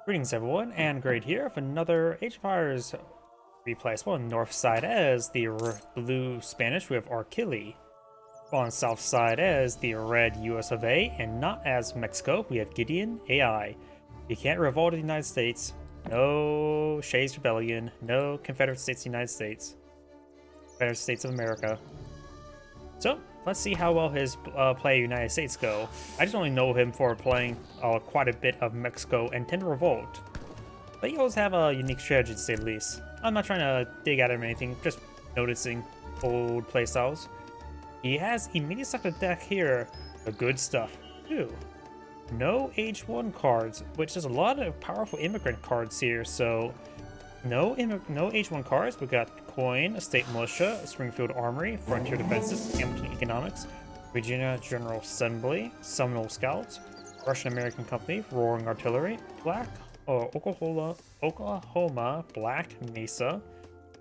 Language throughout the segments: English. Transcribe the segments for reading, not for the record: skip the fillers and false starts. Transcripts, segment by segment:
Greetings everyone, and Great here with another Age of Empires replay. Well, on the north side as the blue Spanish, we have Achille. While on the south side as the red US of A, and not as Mexico, we have GideonAI. You can't revolt the United States, no Shays Rebellion, no Confederate States of the United States, Confederate States of America. So, let's see how well his play United States go. I just only know him for playing quite a bit of Mexico and Tender Revolt. But he always have a unique strategy to say the least. I'm not trying to dig at him or anything, just noticing old playstyles. He has immediate stuff to deck here, the good stuff too. No H1 cards, which is a lot of powerful immigrant cards here, so no H1 cards. We got Coin, State Militia, Springfield Armory, Frontier Defenses, Hamilton Economics, Virginia General Assembly, Seminole Scouts, Russian American Company, Roaring Artillery, Oklahoma Black Mesa.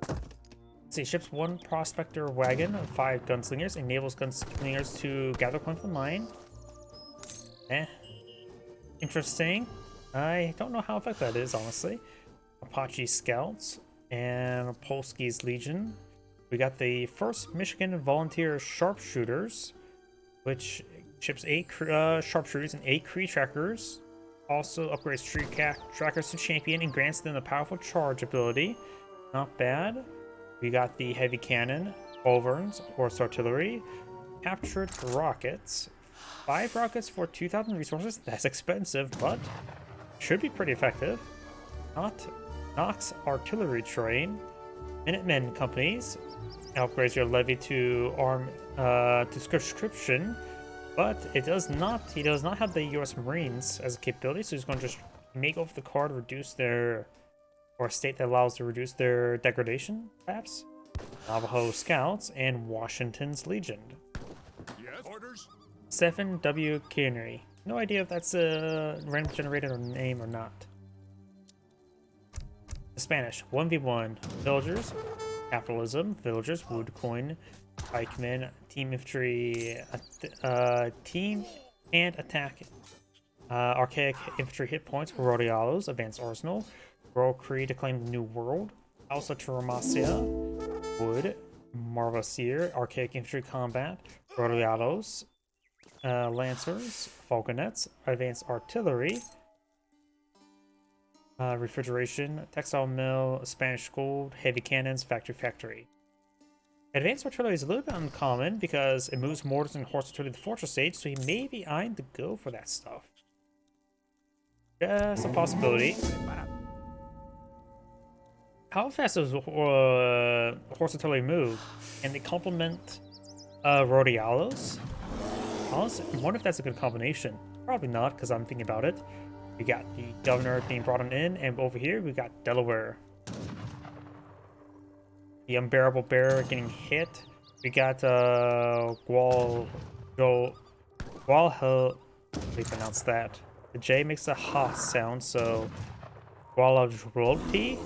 Let's see, ships 1 Prospector Wagon, 5 Gunslingers, enables Gunslingers to gather coin from the mine. Interesting. I don't know how effective that is, honestly. Apache Scouts and Polsky's Legion. We got the 1st Michigan Volunteer Sharpshooters, which ships 8 sharpshooters and 8 Cree trackers. Also upgrades tree trackers to champion and grants them the powerful charge ability. Not bad. We got the heavy cannon, culverins, horse artillery, captured rockets. 5 rockets for 2,000 resources. That's expensive, but should be pretty effective. Knox Artillery Train, Minutemen Companies, upgrades your levy to conscription, but he does not have the U.S. Marines as a capability, so he's going to just make off the card, reduce their, or a state that allows to reduce their degradation, perhaps. Navajo Scouts and Washington's Legion. Yes, orders. 7W Cannery. No idea if that's a random generated or name or not. Spanish 1v1 villagers, capitalism, villagers, wood coin, pikemen, team infantry, team and attack, archaic infantry hit points, Rodialos, advanced arsenal, Royal Cree to claim the new world, House of Termasia, wood, Marvaseer, archaic infantry combat, Rodialos, lancers, falconets, advanced artillery, refrigeration, textile mill, Spanish gold, heavy cannons, factory. Advanced artillery is a little bit uncommon because it moves mortars and horse artillery to the fortress stage, so he may be eyeing to go for that stuff. Just a possibility. How fast does horse artillery move? And they complement Rodialos? Honestly, I wonder if that's a good combination. Probably not, because I'm thinking about it. We got the governor being brought on in, and over here we got Delaware. The unbearable bear getting hit. We got how do you pronounce that? The J makes a ha sound, so Gualajrolti.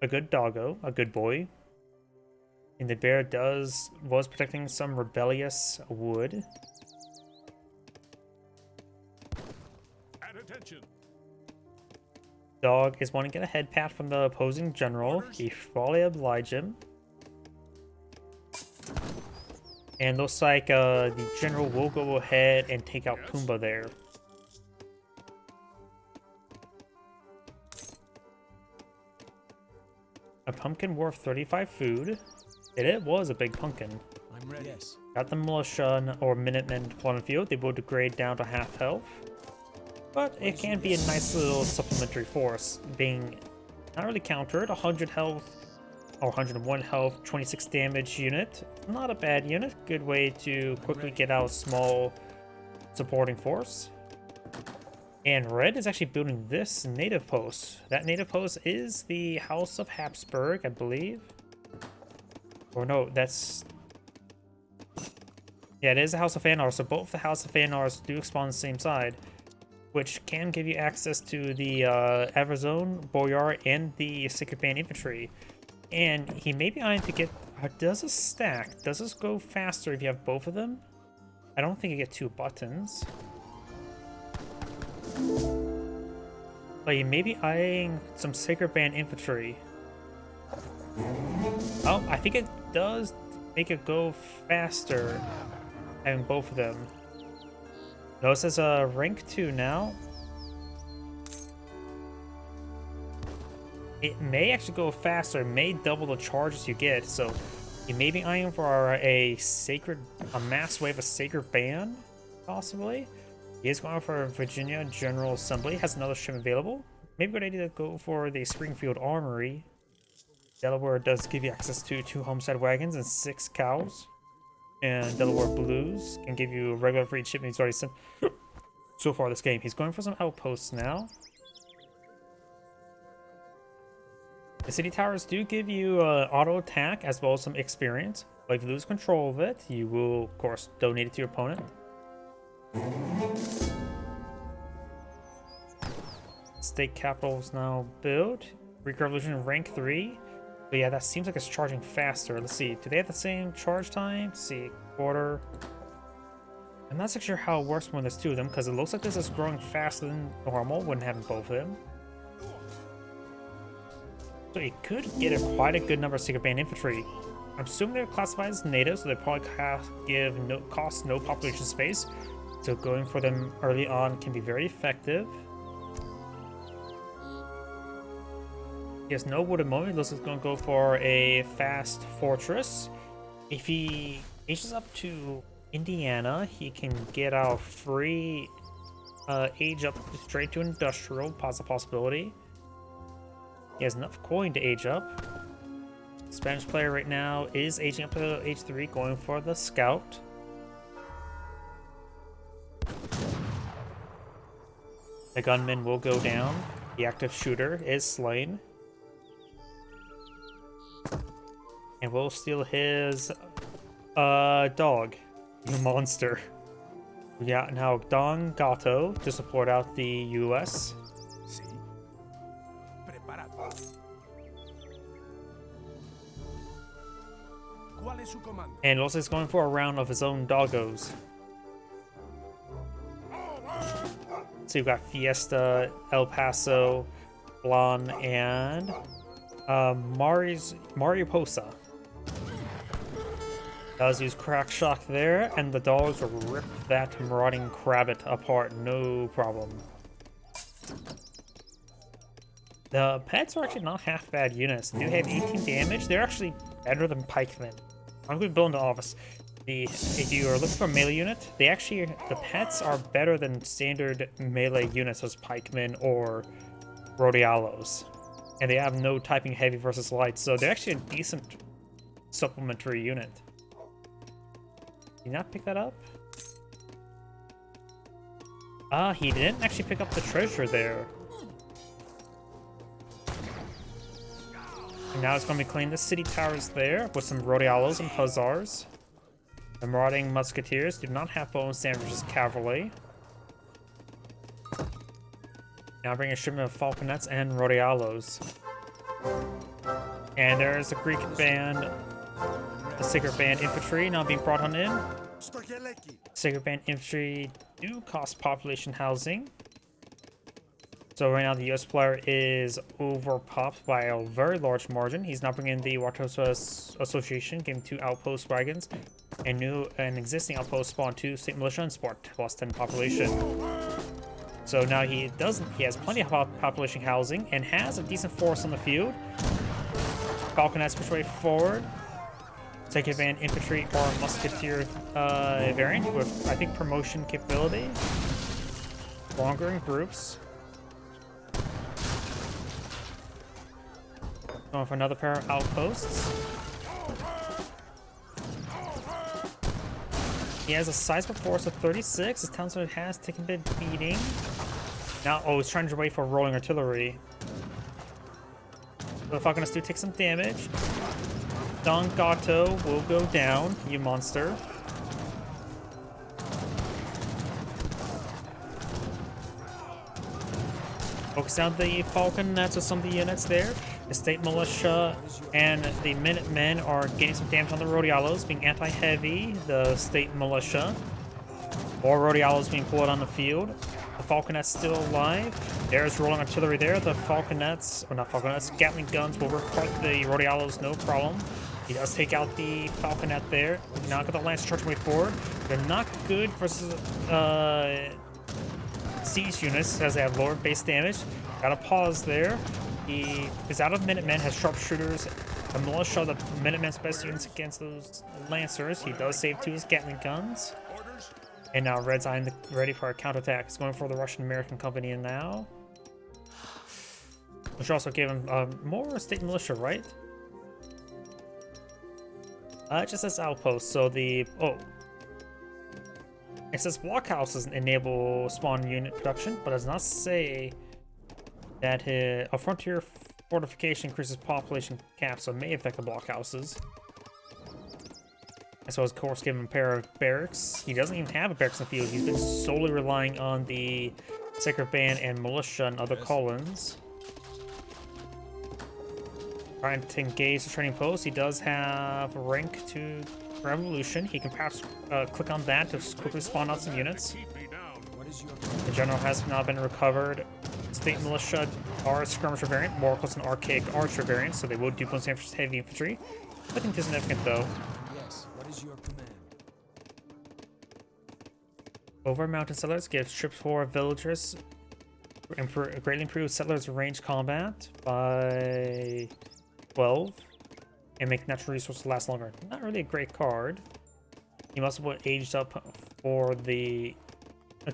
A good doggo, a good boy. And the bear was protecting some rebellious wood. Attention. Dog is wanting to get a head pat from the opposing general. He fully oblige him. And looks like the general will go ahead and take out Pumbaa there. A pumpkin worth 35 food. It was a big pumpkin. I'm ready. Yes. Got the militia or Minutemen deployed on the field. They will degrade down to half health. But it can be a nice little supplementary force, being not really countered. 100 health or 101 health, 26 damage unit. Not a bad unit. Good way to quickly get out a small supporting force. And red is actually building this native post. That native post is the House of Habsburg, I believe. Or no, that's... yeah, it is the House of Anar, so both the House of Anars do spawn on the same side, which can give you access to the Averzone, Boyar, and the Sacred Band Infantry. And he may be eyeing to get... does this stack? Does this go faster if you have both of them? I don't think you get 2 buttons. But you may be eyeing some Sacred Band infantry. Oh, I think it does make it go faster having both of them. Notice as a rank 2 now. It may actually go faster, it may double the charges you get, so you may be eyeing for a mass wave of Sacred Band, possibly. He is going for Virginia General Assembly, has another ship available. Maybe good idea to go for the Springfield Armory. Delaware does give you access to 2 homestead wagons and 6 cows. And Delaware Blues can give you a regular free shipment he's already sent so far this game. He's going for some outposts now. The city towers do give you auto attack as well as some experience. But if you lose control of it, you will, of course, donate it to your opponent. State capital is now built. Greek Revolution rank 3. But yeah, that seems like it's charging faster. Let's see. Do they have the same charge time? Let's see. Quarter. I'm not so sure how it works when there's 2 of them, because it looks like this is growing faster than normal when having both of them. So you could get quite a good number of Sacred Band infantry. I'm assuming they're classified as natives, so they probably give no population space. So going for them early on can be very effective. He has no wooden moment. Looks like he's going to go for a fast fortress. If he ages up to Indiana, he can get a free age up straight to industrial, possibility. He has enough coin to age up. Spanish player right now is aging up to age 3, going for the scout. The gunman will go down. The active shooter is slain. And we'll steal his dog, you monster. Yeah, now Don Gato to support out the US. And also he's going for a round of his own doggos. So you've got Fiesta, El Paso, Blon, and Mariposa. Does use crack shock there, and the dogs will rip that marauding crabbit apart, no problem. The pets are actually not half bad units. They do have 18 damage. They're actually better than pikemen. I'm going to build an office. If you are looking for a melee unit, the pets are better than standard melee units as pikemen or rodialos. And they have no typing heavy versus light, so they're actually a decent supplementary unit. Did you not pick that up? Ah, he didn't actually pick up the treasure there. And now it's going to be cleaning the city towers there with some rodialos and hussars. The marauding musketeers do not have bone sandwiches cavalry. Now bring a shipment of falconets and rodialos. And there's a Greek band, the Sacred Band infantry now being brought on in. Sacred Band infantry do cost population housing. So right now the US player is overpopped by a very large margin. He's now bringing the Watosa Association, giving 2 outpost wagons, and an existing outpost spawn 2 state militia and sport plus 10 population. So now he has plenty of population housing and has a decent force on the field. Falconets push way forward. Sacred Band infantry or musketeer variant with, I think, promotion capability. Longer in groups. Going for another pair of outposts. He has a sizable force of 36. His town sort has taken a bit beating. Now, he's trying to wait for rolling artillery. The Falconets do take some damage. Don Gato will go down, you monster. Focus down the Falconets with some of the units there. The state militia and the Minutemen are getting some damage on the rodialos, being anti-heavy. The state militia. More rodialos being pulled on the field. The Falconet's still alive. There's rolling artillery there. The Falconets, or not Falconets, Gatling guns will rip apart the Rodialos, no problem. He does take out the Falconet there. Now got the Lance charging way forward. They're not good versus siege units as they have lower base damage. Gotta pause there. He is out of Minutemen, has sharpshooters. The militia, the Minutemen's best units against those Lancers. He does save 2 of his Gatling guns. And now Red's eyeing ready for a counterattack. He's going for the Russian-American company now. We should also give him more state militia, right? It just says outpost, so the... Oh. It says blockhouses enable spawn unit production, but it does not say that a frontier fortification increases population cap, so it may affect the blockhouses. And so, of course, give him a pair of barracks. He doesn't even have a barracks in the field. He's been solely relying on the Sacred Band and militia and other call-ins. Trying to engage the training post. He does have rank to Revolution. He can perhaps click on that to quickly spawn out some units. The general has now been recovered. State militia are a skirmisher variant, more close to an archaic archer variant, so they will do bonus damage to heavy infantry. Nothing too significant though. Yes, what is your command? Over mountain settlers gives troops for villagers. Greatly improves settlers' range combat by 12 and make natural resources last longer. Not really a great card. He must have aged up for the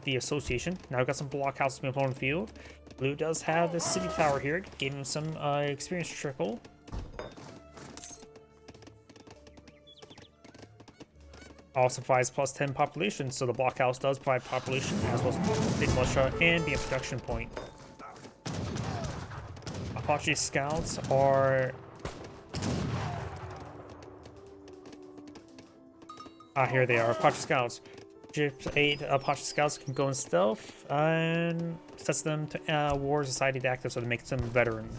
association. Now we've got some blockhouses being put on the field. Blue does have this city tower here, gave him some experience trickle. Also provides plus 10 population, so the blockhouse does provide population as well as state militia and be a production point. Apache scouts are... here they are, Apache scouts. 8 Apache scouts can go in stealth and sets them to War Society active, so to make them veteran.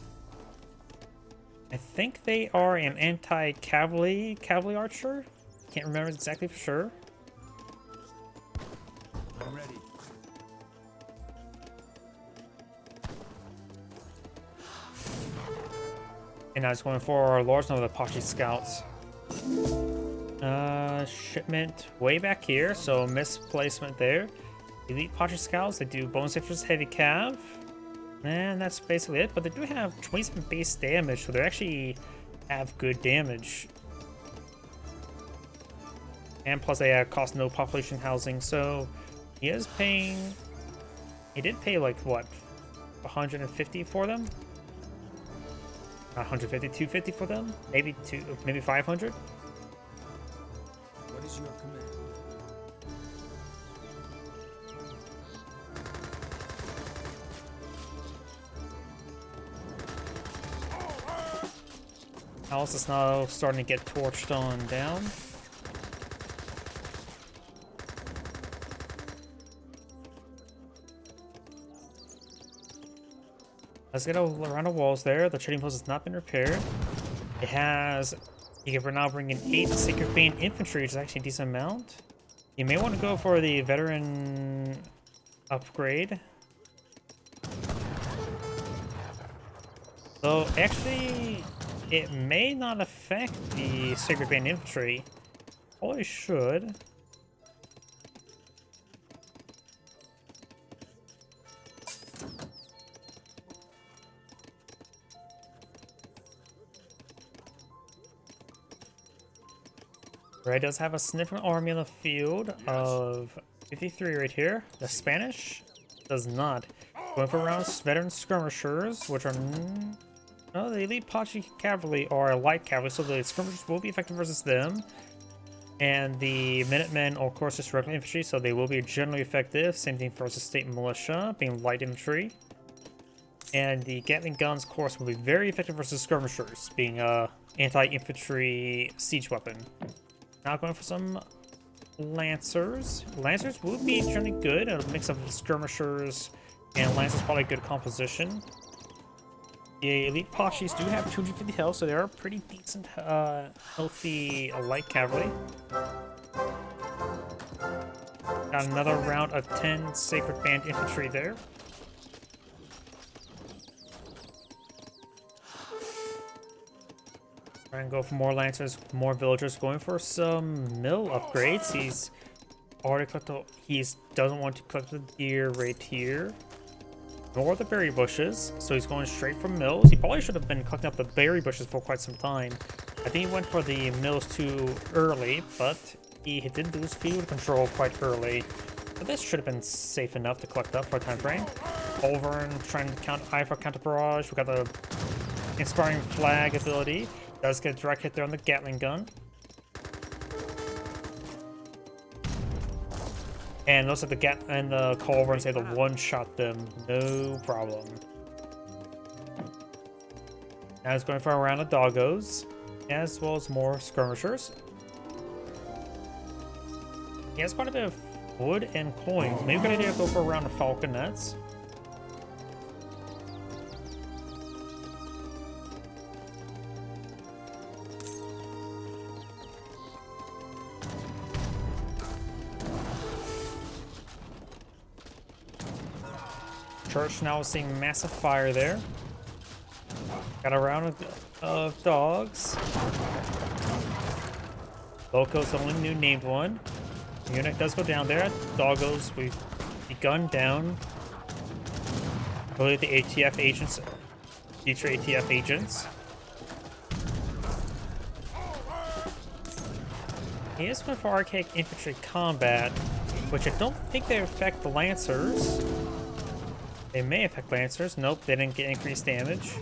I think they are an anti-cavalry archer. Can't remember exactly for sure. I'm ready. And I was going for a large number of Apache scouts. Shipment way back here, so misplacement there. Elite Apache scouts, they do bonus infantry heavy cav. And that's basically it, but they do have 27 base damage, so they actually have good damage. And plus they cost no population housing, so he is paying... He did pay like, what, 150 for them? Not 150, 250 for them? Maybe 500? What is your command? House is now starting to get torched on down. Let's get around the walls there. The trading post has not been repaired. It has... You can now bring in 8 Sacred Band infantry, which is actually a decent amount. You may want to go for the veteran upgrade. So actually, it may not affect the Sacred Band infantry. Probably should. Red does have a significant army on the field of 53 right here. The Spanish does not. Going for around veteran skirmishers, which are... No, the elite Apache cavalry are light cavalry, so the skirmishers will be effective versus them. And the Minutemen are, of course, just regular infantry, so they will be generally effective. Same thing for the state militia, being light infantry. And the Gatling guns, of course, will be very effective versus skirmishers, being a anti-infantry siege weapon. Now going for some Lancers. Lancers would be generally good. A mix of skirmishers and Lancers, probably a good composition. The elite Apaches do have 250 health, so they are pretty decent, healthy light cavalry. Got another round of 10 Sacred Band infantry there. Try and go for more lancers, more villagers, going for some mill upgrades. He's already collected. He doesn't want to collect the deer right here, nor the berry bushes. So he's going straight for mills. He probably should have been collecting up the berry bushes for quite some time. I think he went for the mills too early, but he did lose field control quite early. But this should have been safe enough to collect up for a time frame. Over and trying to eye for counter barrage. We got the inspiring flag ability. Does get a direct hit there on the Gatling gun. And looks like the culverins able to one-shot them, no problem. Now he's going for a round of doggos, as well as more skirmishers. He has quite a bit of wood and coins. Maybe good idea to go for a round of falconets. Church now seeing massive fire there. Got a round of dogs. Loco's the only new named one. The unit does go down there. Doggos, we've begun down. Probably the ATF agents, future ATF agents. He is going for archaic infantry combat, which I don't think they affect the lancers. They may affect lancers. Nope, they didn't get increased damage.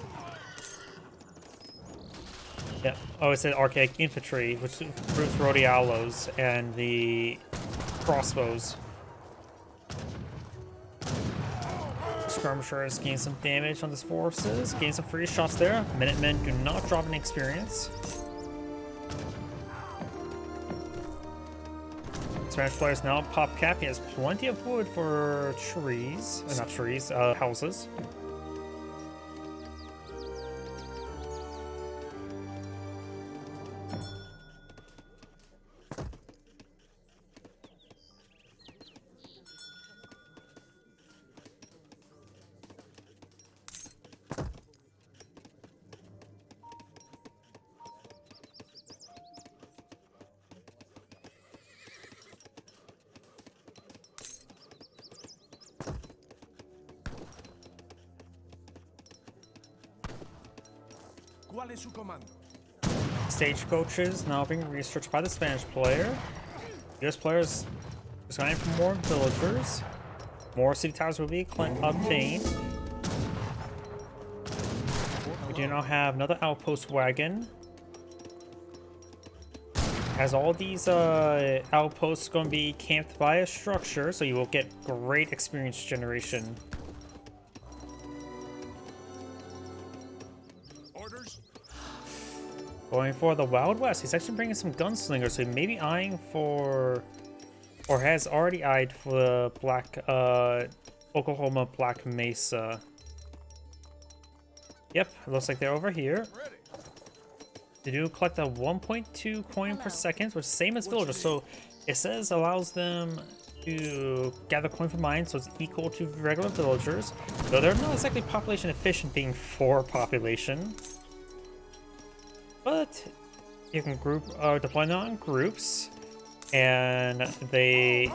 Yeah. Oh, it said archaic infantry, which improves rodialos and the crossbows. Skirmishers gain some damage on these forces. Gain some free shots there. Minutemen do not drop any experience. Spanish players now pop cap. He has plenty of wood for trees. Not trees, houses. ¿Cuál es su comando? Stagecoaches now being researched by the Spanish player. US players designing for more villagers. More city towers will be obtained. We do now have another outpost wagon. Has all these outposts going to be camped by a structure, so you will get great experience generation. Going for the Wild West. He's actually bringing some gunslingers, so he may be eyeing for, or has already eyed for the Oklahoma Black Mesa. Yep, it looks like they're over here. They do collect a 1.2 coin per second, which is same as villagers, so it says allows them to gather coin from mines, so it's equal to regular villagers. Though they're not exactly population efficient, being 4 population. But you can deploy them on groups, and they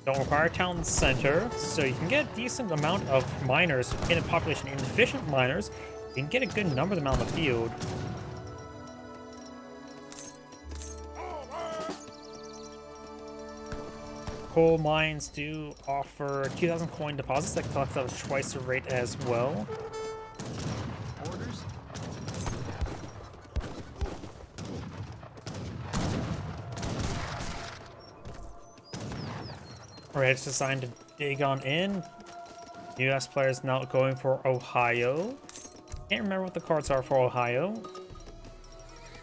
don't require a town center, so you can get a decent amount of miners in a population inefficient miners. You can get a good number of them out in the field. Coal mines do offer 2,000 coin deposits that collect at twice the rate as well. Alright, it's designed to dig on in. US players now going for Ohio. Can't remember what the cards are for Ohio.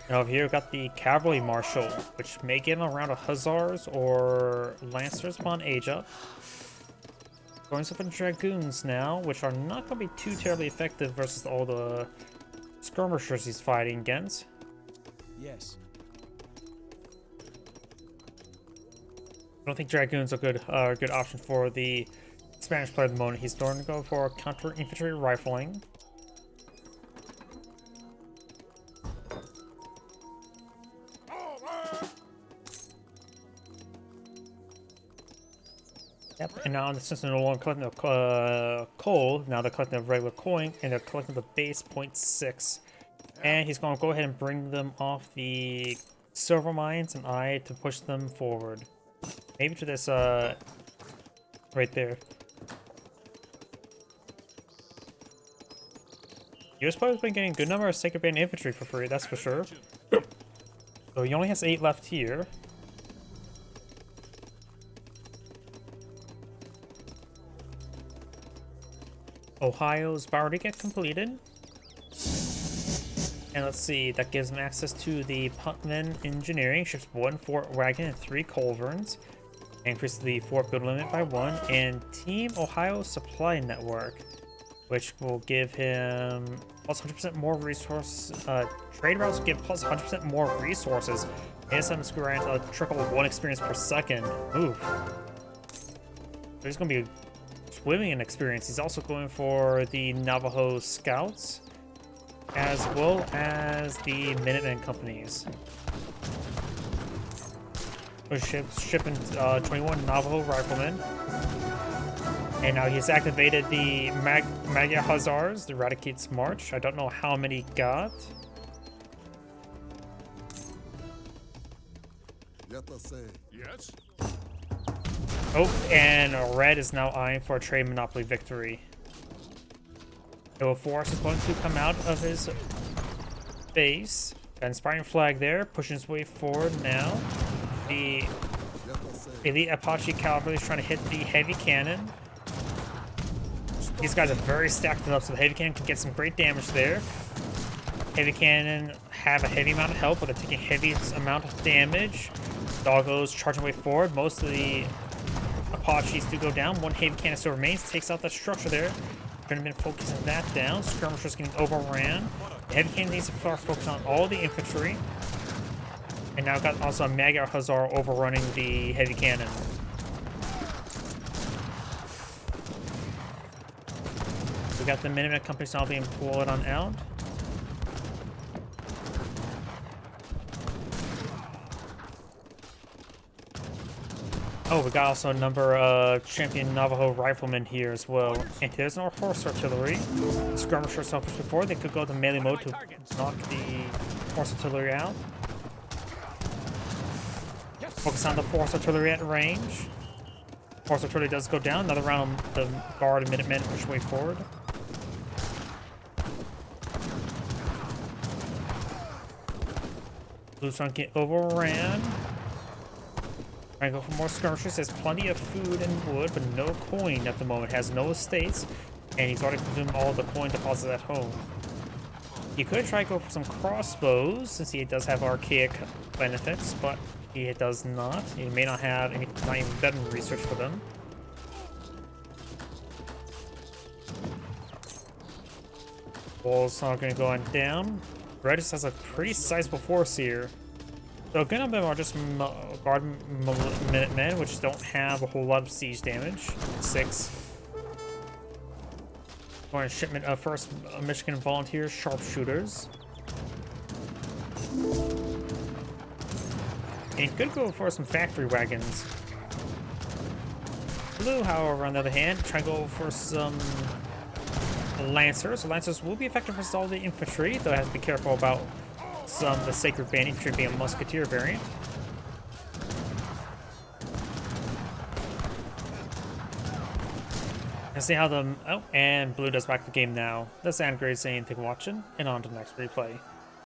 And over here we've got the Cavalry Marshal, which may get around a Hussars or Lancers upon age up. Going for Dragoons now, which are not going to be too terribly effective versus all the skirmishers he's fighting against. Yes. don't think Dragoon's a good option for the Spanish player at the moment. He's going to go for counter infantry rifling. Yep, and now since they're no longer collecting coal, now they're collecting a regular coin, and they're collecting the base 0.6. And he's going to go ahead and bring them off the silver mines and I to push them forward. Maybe to this, right there. US player's been getting a good number of Sacred Band infantry for free, that's for sure. So he only has 8 left here. Ohio's about to get completed. And let's see, that gives them access to the Putman Engineering, ships 1 fort wagon and 3 culverins, increases the fort build limit by 1, and Team Ohio Supply Network, which will give him plus 100% more resource. Trade routes will give plus 100% more resources. ASM's grant a trickle of 1 experience per second. Ooh. There's going to be swimming in experience. He's also going for the Navajo Scouts, as well as the Minutemen companies. We're shipping 21 Navajo riflemen. And now he's activated the Magyar Hussars, the Eradicate's March. I don't know how many he got. Yes. Oh, and Red is now eyeing for a trade monopoly victory. Force is going to come out of his base. Got an inspiring flag there, pushing his way forward now. The elite Apache cavalry is trying to hit the heavy cannon. These guys are very stacked up, so the heavy cannon can get some great damage there. Heavy cannon have a heavy amount of health, but they're taking heavy amount of damage. Doggos charging way forward. Most of the Apaches do go down. 1 heavy cannon still remains, takes out that structure there. Going to be focusing that down. Skirmishers getting overran. The heavy cannon needs to focus on all the infantry. And now got also a Magyar Hussar overrunning the heavy cannon. We got the Minutemen companies now being pulled on out. Oh, we got also a number of champion Navajo riflemen here as well. And there's no horse artillery. Skirmishers selfish before, they could go to melee mode to knock the horse artillery out. Focus on the horse artillery at range. Horse artillery does go down. Another round of the guard and Minutemen push way forward. Blue's trying to get overran. Trying to go for more skirmishers. There's plenty of food and wood, but no coin at the moment. Has no estates, and he's already consumed all the coin deposits at home. He could try to go for some crossbows, since he does have archaic benefits, but he does not. He may not have any, not even veteran research for them. Wall's not going to go on down. Red just has a pretty sizable force here. So a good number of them are just guard Minutemen, which don't have a whole lot of siege damage. 6. Going shipment of 1st Michigan Volunteers Sharpshooters. And could go for some factory wagons. Blue, however, on the other hand, try to go for some Lancers. The Lancers will be effective against all the infantry, though I have to be careful about some of the Sacred Band infantry being a musketeer variant. Let's see how the... Oh, and Blue does back the game now. That's Andrew saying, thank you for watching, and on to the next replay.